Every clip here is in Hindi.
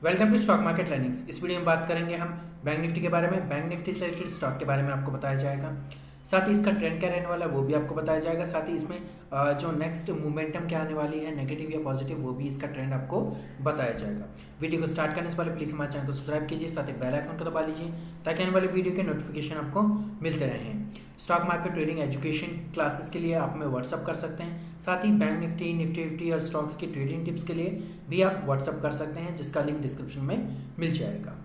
Welcome to stock market learnings. इस वीडियो में बात करेंगे हम बैंक निफ्टी के बारे में। बैंक निफ्टी से रिलेटेड स्टॉक के बारे में आपको बताया जाएगा, साथ ही इसका ट्रेंड क्या रहने वाला है वो भी आपको बताया जाएगा, साथ ही इसमें जो नेक्स्ट मोमेंटम क्या आने वाली है, नेगेटिव या पॉजिटिव, वो भी इसका ट्रेंड आपको बताया जाएगा। वीडियो को स्टार्ट करने से पहले प्लीज़ हमारे चैनल को सब्सक्राइब कीजिए, साथ ही बेल आइकन को दबा लीजिए ताकि आने वाली वीडियो के नोटिफिकेशन आपको मिलते रहें। Stock market trading education classes के लिए आप हमें व्हाट्सअप कर सकते हैं, साथ ही बैंक निफ्टी, निफ्टी फिफ्टी और स्टॉक्स की ट्रेडिंग टिप्स के लिए भी आप व्हाट्सअप कर सकते हैं, जिसका लिंक डिस्क्रिप्शन में मिल जाएगा।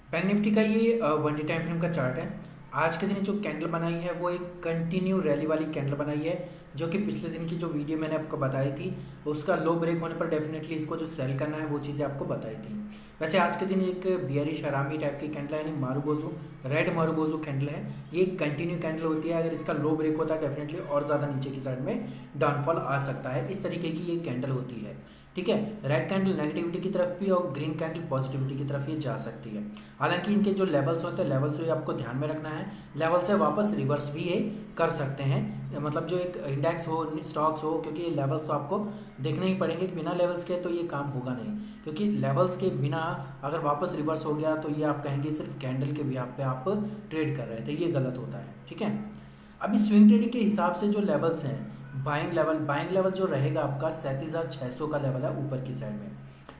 बैंक निफ्टी का ये वन डे टाइम फ्रेम का चार्ट है। आज के दिन जो कैंडल बनाई है वो एक कंटिन्यू रैली वाली कैंडल बनाई है, जो कि पिछले दिन की जो वीडियो मैंने आपको बताई थी उसका लो ब्रेक होने पर डेफिनेटली इसको जो सेल करना है वो चीज़ें आपको बताई थी। वैसे आज के दिन एक बियरिश हरामी टाइप की कैंडल है, यानी मारुबोजू, रेड मारुबोजू कैंडल है। ये कंटिन्यू कैंडल होती है, अगर इसका लो ब्रेक होता है डेफिनेटली और ज़्यादा नीचे की साइड में डाउनफॉल आ सकता है। इस तरीके की ये कैंडल होती है, ठीक है। रेड कैंडल नेगेटिविटी की तरफ भी और ग्रीन कैंडल पॉजिटिविटी की तरफ ये जा सकती है। हालांकि इनके जो लेवल्स होते हैं, लेवल्स को आपको ध्यान में रखना है। लेवल से वापस रिवर्स भी ये कर सकते हैं, मतलब जो एक इंडेक्स हो, स्टॉक्स हो, क्योंकि ये लेवल्स तो आपको देखने ही पड़ेंगे कि बिना लेवल्स के तो ये काम होगा नहीं, क्योंकि लेवल्स के बिना अगर वापस रिवर्स हो गया तो ये आप कहेंगे सिर्फ कैंडल के बिहाफ पे आप ट्रेड कर रहे थे, ये गलत होता है, ठीक है। अभी स्विंग ट्रेडिंग के हिसाब से जो लेवल्स हैं, बाइंग लेवल जो रहेगा आपका 37,600 का लेवल है ऊपर की साइड में,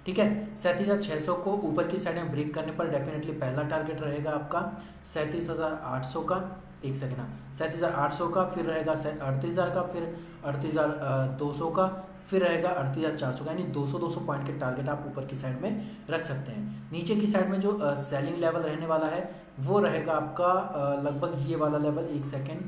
ठीक है। 37,600 को ऊपर की साइड में ब्रेक करने पर डेफिनेटली पहला टारगेट रहेगा आपका 37,800 का, एक सेकेंड, 37,800 का, फिर रहेगा 38,000 का, फिर 38,200 का, फिर रहेगा 38,400 का, यानी 200 पॉइंट के टारगेट आप ऊपर की साइड में रख सकते हैं। नीचे की साइड में जो सेलिंग लेवल रहने वाला है वो रहेगा आपका लगभग ये वाला लेवल, एक सेकेंड,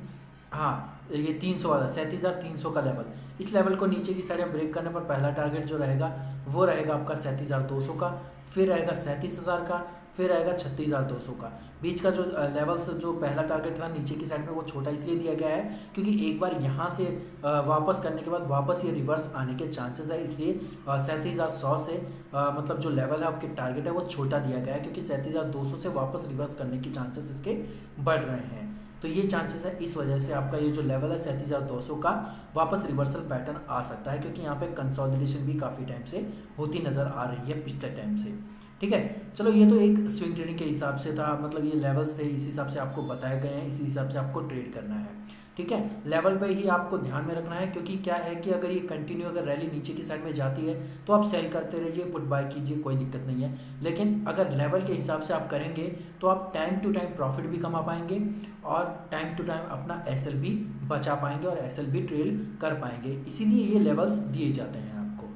हाँ, ये 300 वाला 37,300 का लेवल। इस लेवल को नीचे की साइड में ब्रेक करने पर पहला टारगेट जो रहेगा वो रहेगा आपका 37,200 का, फिर रहेगा 37,000 का, फिर रहेगा 36,200 का। बीच का जो लेवल्स जो पहला टारगेट था नीचे की साइड में वो छोटा इसलिए दिया गया है क्योंकि एक बार यहाँ से वापस करने के बाद वापस ये रिवर्स आने के चांसेस है, इसलिए 37,100 से मतलब जो लेवल है आपके टारगेट है वो छोटा दिया गया है, क्योंकि 37,200 से वापस रिवर्स करने के चांसेस इसके बढ़ रहे हैं। तो ये चांसेस है, इस वजह से आपका ये जो लेवल है 37,200 का वापस रिवर्सल पैटर्न आ सकता है, क्योंकि यहाँ पे कंसोलिडेशन भी काफ़ी टाइम से होती नज़र आ रही है पिछले टाइम से, ठीक है। चलो, ये तो एक स्विंग ट्रेडिंग के हिसाब से था, मतलब ये लेवल्स थे, इस हिसाब से आपको बताए गए हैं, इसी हिसाब से आपको ट्रेड करना है, ठीक है। लेवल पे ही आपको ध्यान में रखना है, क्योंकि क्या है कि अगर ये कंटिन्यू अगर रैली नीचे की साइड में जाती है तो आप सेल करते रहिए, पुट बाय कीजिए, कोई दिक्कत नहीं है। लेकिन अगर लेवल के हिसाब से आप करेंगे तो आप टाइम टू टाइम प्रॉफिट भी कमा पाएंगे और टाइम टू टाइम अपना एसएल भी बचा पाएंगे और एसएल भी ट्रेल कर पाएंगे, इसीलिए ये लेवल्स दिए जाते हैं आपको।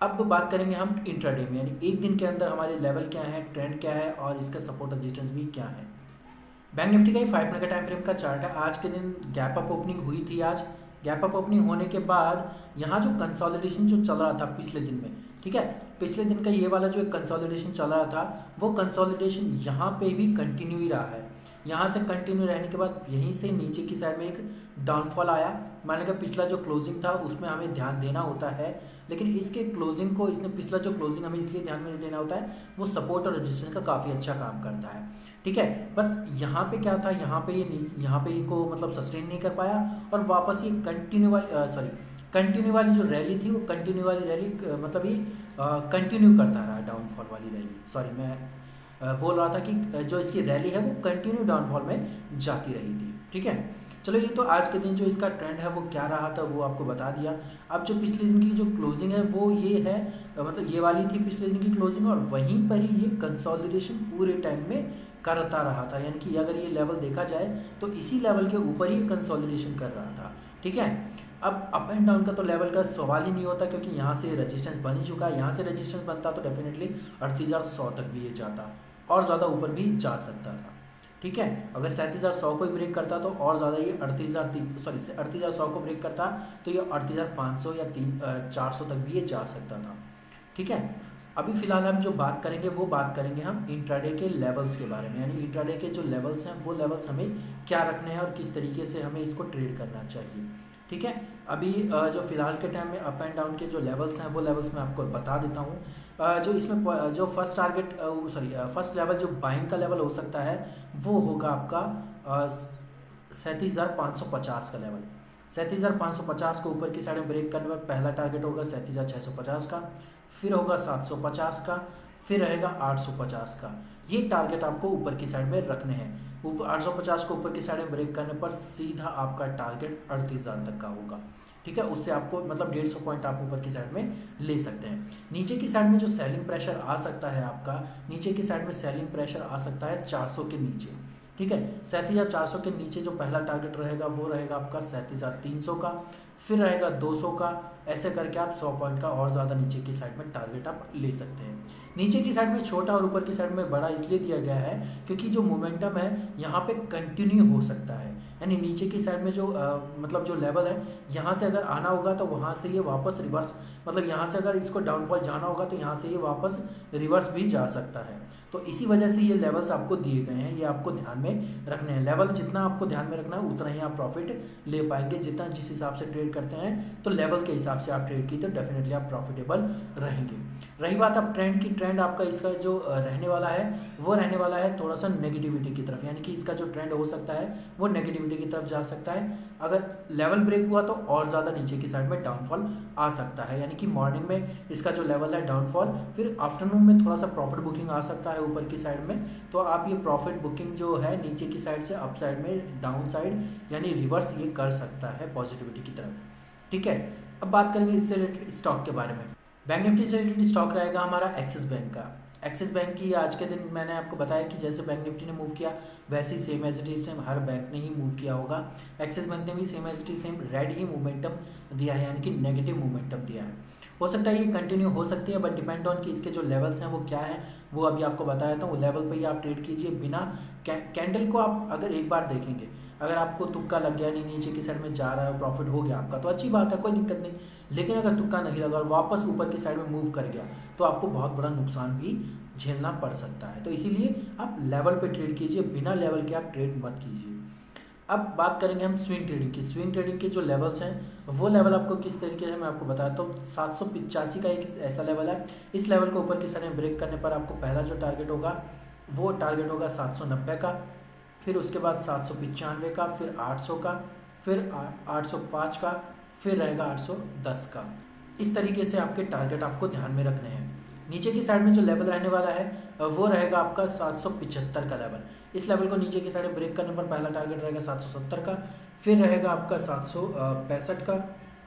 अब बात करेंगे हम इंट्राडे में, यानी एक दिन के अंदर हमारे लेवल क्या है, ट्रेंड क्या है और इसका सपोर्ट रेजिस्टेंस भी क्या है। बैंक निफ्टी का ये 5 मिनट का टाइम फ्रेम का चार्ट है। आज के दिन गैप अप ओपनिंग हुई थी। आज गैप अप ओपनिंग होने के बाद यहाँ जो कंसोलिडेशन जो चल रहा था पिछले दिन में, ठीक है, पिछले दिन का ये वाला जो एक कंसोलिडेशन चल रहा था वो कंसोलिडेशन यहाँ पे भी कंटिन्यू ही रहा है। यहाँ से कंटिन्यू रहने के बाद यहीं से नीचे की साइड में एक डाउनफॉल आया। मान लीजिए पिछला जो क्लोजिंग था उसमें हमें ध्यान देना होता है, लेकिन इसके क्लोजिंग को, इसने पिछला जो क्लोजिंग हमें इसलिए ध्यान में देना होता है, वो सपोर्ट और रेजिस्टेंस का काफ़ी अच्छा काम करता है, ठीक है। बस यहाँ पे क्या था, यहाँ पे ये यहाँ पे इनको मतलब सस्टेन नहीं कर पाया और वापस ये कंटिन्यू वाली जो रैली थी वो कंटिन्यू वाली रैली मतलब ये कंटिन्यू करता रहा, डाउनफॉल वाली रैली, मैं बोल रहा था कि जो इसकी रैली है वो कंटिन्यू डाउनफॉल में जाती रही थी, ठीक है। चलो, ये तो आज के दिन जो इसका ट्रेंड है वो क्या रहा था वो आपको बता दिया। अब जो पिछले दिन की जो क्लोजिंग है वो ये है, मतलब ये वाली थी पिछले दिन की क्लोजिंग, और वहीं पर ही ये कंसोलिडेशन पूरे टाइम में करता रहा था, यानी कि अगर ये लेवल देखा जाए तो इसी लेवल के ऊपर ही कंसोलिडेशन कर रहा था, ठीक है। अब अप एंड डाउन का तो लेवल का सवाल ही नहीं होता, क्योंकि यहाँ से रेजिस्टेंस बन ही चुका है। यहाँ से रेजिस्टेंस बनता तो डेफिनेटली 38,100 तक भी ये जाता और ज़्यादा ऊपर भी जा सकता था, ठीक है। अगर 37,100 को ब्रेक करता तो और ज़्यादा ये 38,100 को ब्रेक करता तो ये 38,500 या 400 तक भी ये जा सकता था, ठीक है। अभी फिलहाल हम जो बात करेंगे वो बात करेंगे हम इंट्राडे के लेवल्स के बारे में, यानी इंट्राडे के जो लेवल्स हैं वो लेवल्स हमें क्या रखने हैं और किस तरीके से हमें इसको ट्रेड करना चाहिए, ठीक है। अभी जो फिलहाल के टाइम में अप एंड डाउन के जो लेवल्स हैं वो लेवल्स मैं आपको बता देता हूँ। जो इसमें जो फर्स्ट लेवल जो बाइंग का लेवल हो सकता है वो होगा आपका 37,550 का लेवल। 37,550 को ऊपर की साइड में ब्रेक करने पर पहला टारगेट होगा 37,650 का, फिर होगा 750 का, फिर रहेगा 850 का। ये टारगेट आपको ऊपर की साइड में रखने हैं। ऊपर 850 को ऊपर की साइड में ब्रेक करने पर सीधा आपका टारगेट 38,000 तक का होगा। ठीक है, उससे आपको मतलब 150 पॉइंट आप ऊपर की साइड में ले सकते हैं। नीचे की साइड में जो सेलिंग प्रेशर आ सकता है आपका, नीचे की साइड में सेलिंग प्रेशर आ सकता है 400 के नीचे। ठीक है, 37,400 के नीचे जो पहला टारगेट रहेगा वो रहेगा आपका 37,300 का, फिर रहेगा 200 का। ऐसे करके आप 100 पॉइंट का और ज़्यादा नीचे की साइड में टारगेट आप ले सकते हैं। नीचे की साइड में छोटा और ऊपर की साइड में बड़ा इसलिए दिया गया है क्योंकि जो मोमेंटम है यहाँ पे कंटिन्यू हो सकता है। यानी नीचे की साइड में जो मतलब जो लेवल है, यहाँ से अगर आना होगा तो वहाँ से ये वापस रिवर्स, मतलब यहाँ से अगर इसको डाउनफॉल जाना होगा तो यहाँ से ये वापस रिवर्स भी जा सकता है। तो इसी वजह से ये लेवल्स आपको दिए गए हैं, ये आपको ध्यान में रखने हैं। लेवल जितना आपको ध्यान में रखना है उतना ही आप प्रॉफिट ले पाएंगे। जितना जिस हिसाब से ट्रेड करते हैं तो लेवल के हिसाब से आप ट्रेड की तो डेफिनेटली आप प्रॉफिटेबल रहेंगे। रही बात अब ट्रेंड की, ट्रेंड आपका इसका जो रहने वाला है वो रहने वाला है थोड़ा सा नेगेटिविटी की तरफ, यानी कि इसका जो ट्रेंड हो सकता है वो नेगेटिविटी की तरफ जा सकता है। अगर लेवल ब्रेक हुआ तो और ज़्यादा नीचे की साइड में डाउनफॉल आ सकता है, यानी कि मॉर्निंग में इसका जो लेवल है डाउनफॉल, फिर आफ्टरनून में थोड़ा सा प्रॉफिट बुकिंग आ सकता है ऊपर की साइड में। तो आप ये प्रॉफिट बुकिंग जो है नीचे की साइड से अप साइड में डाउन साइड यानी रिवर्स ये कर सकता है पॉजिटिविटी की तरफ। ठीक है, अब बात करेंगे इससे रिलेटेड स्टॉक के बारे में। बैंक निफ्टी से रिलेटेड स्टॉक रहेगा हमारा एक्सिस बैंक का। एक्सिस बैंक की आज के दिन मैंने आपको बताया कि जैसे बैंक निफ्टी ने मूव किया वैसे ही same as it is same हर बैंक ने ही मूव किया होगा। एक्सिस बैंक ने भी same as it is same red ही मोमेंटम दिया है, यानी कि नेगेटिव मोमेंटम दिया है। हो सकता है ये कंटिन्यू हो सकती है, बट डिपेंड ऑन कि इसके जो लेवल्स हैं वो क्या है वो अभी आपको बताया था। वो लेवल पे ही आप ट्रेड कीजिए बिना कैंडल को। आप अगर एक बार देखेंगे, अगर आपको तुक्का लग गया, नहीं नीचे की साइड में जा रहा है, प्रॉफिट हो गया आपका तो अच्छी बात है, कोई दिक्कत नहीं। लेकिन अगर तुक्का नहीं लगा और वापस ऊपर की साइड में मूव कर गया तो आपको बहुत बड़ा नुकसान भी झेलना पड़ सकता है। तो इसीलिए आप लेवल पे ट्रेड कीजिए, बिना लेवल के आप ट्रेड मत कीजिए। अब बात करेंगे हम स्विंग ट्रेडिंग की। स्विंग ट्रेडिंग के जो लेवल्स हैं वो लेवल आपको किस तरीके से मैं आपको बताता हूँ। 785 का एक ऐसा लेवल है, इस लेवल को ऊपर की साइड में ब्रेक करने पर आपको पहला जो टारगेट होगा वो टारगेट होगा 790 का, फिर उसके बाद 795 का, फिर 800 का, फिर 805 का, फिर रहेगा 810 का। इस तरीके से आपके टारगेट आपको ध्यान में रखने हैं। नीचे की साइड में जो लेवल रहने वाला है वो रहेगा आपका 775 का लेवल। इस लेवल को नीचे की साइड ब्रेक करने पर पहला टारगेट रहेगा 770 का, फिर रहेगा आपका 765 का,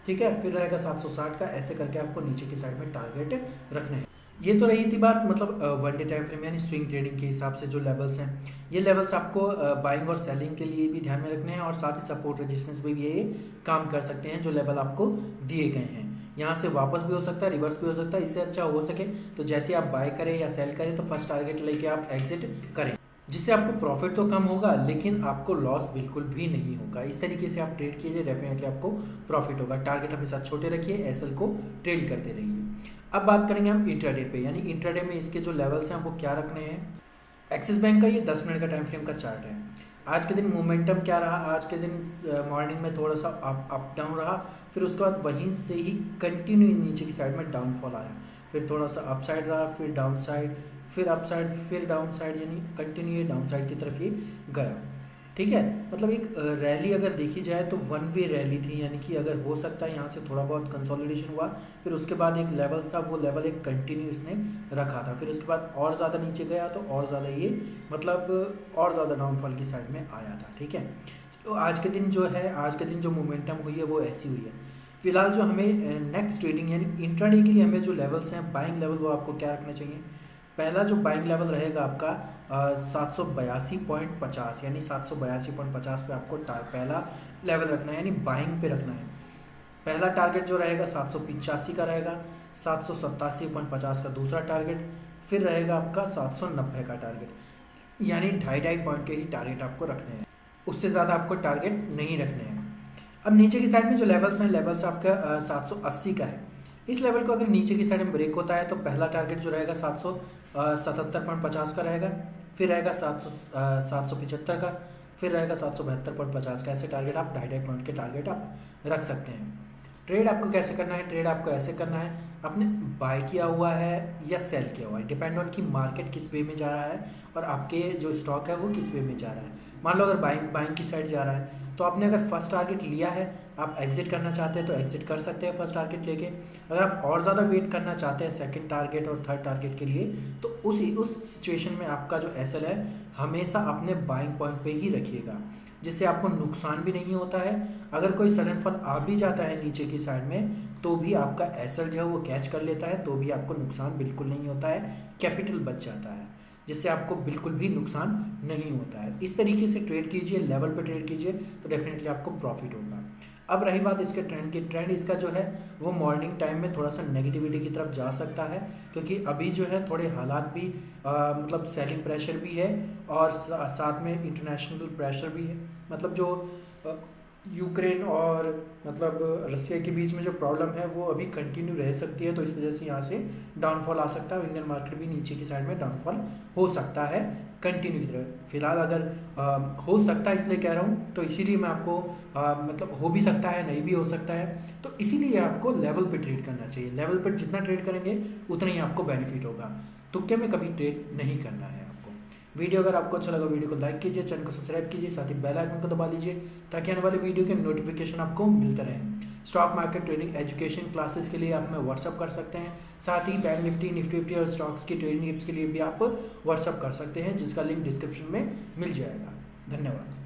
ठीक है, फिर रहेगा 760 का। ऐसे करके आपको नीचे की साइड में टारगेट रखने हैं। ये तो रही थी बात मतलब वन डे टाइम फ्रेम यानी स्विंग ट्रेडिंग के हिसाब से जो लेवल्स हैं, ये लेवल्स आपको बाइंग और सेलिंग के लिए भी ध्यान में रखने हैं और साथ ही सपोर्ट रेजिस्टेंस पे भी ये काम कर सकते हैं। जो लेवल आपको दिए गए हैं यहाँ से वापस भी हो सकता है, रिवर्स भी हो सकता है। इससे अच्छा हो सके तो जैसे आप बाय करें या सेल करें तो फर्स्ट टारगेट लेके आप एग्जिट करें, जिससे आपको प्रॉफिट तो कम होगा लेकिन आपको लॉस बिल्कुल भी नहीं होगा। इस तरीके से आप ट्रेड कीजिए, डेफिनेटली आपको प्रॉफिट होगा। टारगेट हमेशा छोटे रखिए, एसएल को ट्रेड करते रहिए। अब बात करेंगे हम इंट्राडे पे, यानी इंट्राडे में इसके जो लेवल्स हैं वो क्या रखने हैं। एक्सिस बैंक का ये 10 मिनट का टाइम फ्रेम का चार्ट है। आज के दिन मोमेंटम क्या रहा, आज के दिन मॉर्निंग में थोड़ा सा अप डाउन रहा, फिर उसके बाद वहीं से ही कंटिन्यू नीचे की साइड में डाउनफॉल आया, फिर थोड़ा सा अप साइड रहा, फिर डाउन साइड, फिर अप साइड, फिर डाउन साइड, यानी कंटिन्यू ये डाउन साइड की तरफ ये गया। ठीक है, मतलब एक रैली अगर देखी जाए तो वन वे रैली थी, यानी कि अगर हो सकता है यहाँ से थोड़ा बहुत कंसोलिडेशन हुआ, फिर उसके बाद एक लेवल था, वो लेवल एक कंटिन्यू इसने रखा था, फिर उसके बाद और ज़्यादा नीचे गया तो और ज़्यादा ये मतलब और ज़्यादा डाउनफॉल की साइड में आया था। ठीक है, तो आज के दिन जो है, आज के दिन जो मोमेंटम हुई है वो ऐसी हुई है। फिलहाल जो हमें नेक्स्ट ट्रेडिंग यानी इंट्राडे के लिए हमें जो लेवल्स हैं बाइंग लेवल, वो आपको क्या रखना चाहिए। पहला जो बाइंग लेवल रहेगा आपका 782.50, यानी 782.50 पे आपको पहला लेवल रखना है, यानी बाइंग पे रखना है। पहला टारगेट जो रहेगा 785 का रहेगा, 787.50 का दूसरा टारगेट, फिर रहेगा आपका 790 का टारगेट, यानी 2.5 पॉइंट के ही टारगेट आपको रखने हैं, उससे ज़्यादा आपको टारगेट नहीं रखने हैं। अब नीचे की साइड में जो लेवल्स हैं, लेवल्स आपका 780 का है। इस लेवल को अगर नीचे की साइड में ब्रेक होता है तो पहला टारगेट जो रहेगा 777.50 का रहेगा, फिर रहेगा 775 का, फिर रहेगा 772.50 का। ऐसे टारगेट आप 2.5 पॉइंट के टारगेट आप रख सकते हैं। ट्रेड आपको कैसे करना है, ट्रेड आपको ऐसे करना है, आपने बाय किया हुआ है या सेल किया हुआ है, डिपेंड ऑन कि मार्केट किस वे में जा रहा है और आपके जो स्टॉक है वो किस वे में जा रहा है। मान लो अगर बाइंग की साइड जा रहा है तो आपने अगर फर्स्ट टारगेट लिया है, आप एग्जिट करना चाहते हैं तो एग्जिट कर सकते हैं फर्स्ट टारगेट लेके। अगर आप और ज़्यादा वेट करना चाहते हैं सेकंड टारगेट और थर्ड टारगेट के लिए, तो उस सिचुएशन में आपका जो एसएल है हमेशा अपने बाइंग पॉइंट पे ही रखिएगा, जिससे आपको नुकसान भी नहीं होता है। अगर कोई सडन फॉल आ भी जाता है नीचे की साइड में तो भी आपका एसएल जो है वो कैच कर लेता है, तो भी आपको नुकसान बिल्कुल नहीं होता है, कैपिटल बच जाता है, जिससे आपको बिल्कुल भी नुकसान नहीं होता है। इस तरीके से ट्रेड कीजिए, लेवल पे ट्रेड कीजिए तो डेफिनेटली आपको प्रॉफिट होगा। अब रही बात इसके ट्रेंड की, ट्रेंड इसका जो है वो मॉर्निंग टाइम में थोड़ा सा नेगेटिविटी की तरफ जा सकता है, क्योंकि अभी जो है थोड़े हालात भी मतलब सेलिंग प्रेशर भी है और साथ में इंटरनेशनल प्रेशर भी है। मतलब जो यूक्रेन और मतलब रसिया के बीच में जो प्रॉब्लम है वो अभी कंटिन्यू रह सकती है, तो इस वजह से यहाँ से डाउनफॉल आ सकता है। इंडियन मार्केट भी नीचे की साइड में डाउनफॉल हो सकता है कंटिन्यू की तरह। फिलहाल अगर हो सकता है इसलिए कह रहा हूँ, तो इसीलिए मैं आपको मतलब हो भी सकता है नहीं भी हो सकता है, तो इसीलिए आपको लेवल पे ट्रेड करना चाहिए। लेवल पर जितना ट्रेड करेंगे उतना ही आपको बेनिफिट होगा, तुक्के में कभी ट्रेड नहीं करना है आपको। वीडियो अगर आपको अच्छा लगा वीडियो को लाइक कीजिए, चैनल को सब्सक्राइब कीजिए, साथ ही बेल आइकन को दबा लीजिए ताकि आने वाले वीडियो के नोटिफिकेशन आपको मिलते रहें। Stock market trading education classes के लिए आप हमें व्हाट्सअप कर सकते हैं, साथ ही बैंक निफ्टी, निफ्टी 50 और स्टॉक्स की ट्रेडिंग टिप्स के लिए भी आप व्हाट्सअप कर सकते हैं, जिसका लिंक डिस्क्रिप्शन में मिल जाएगा। धन्यवाद।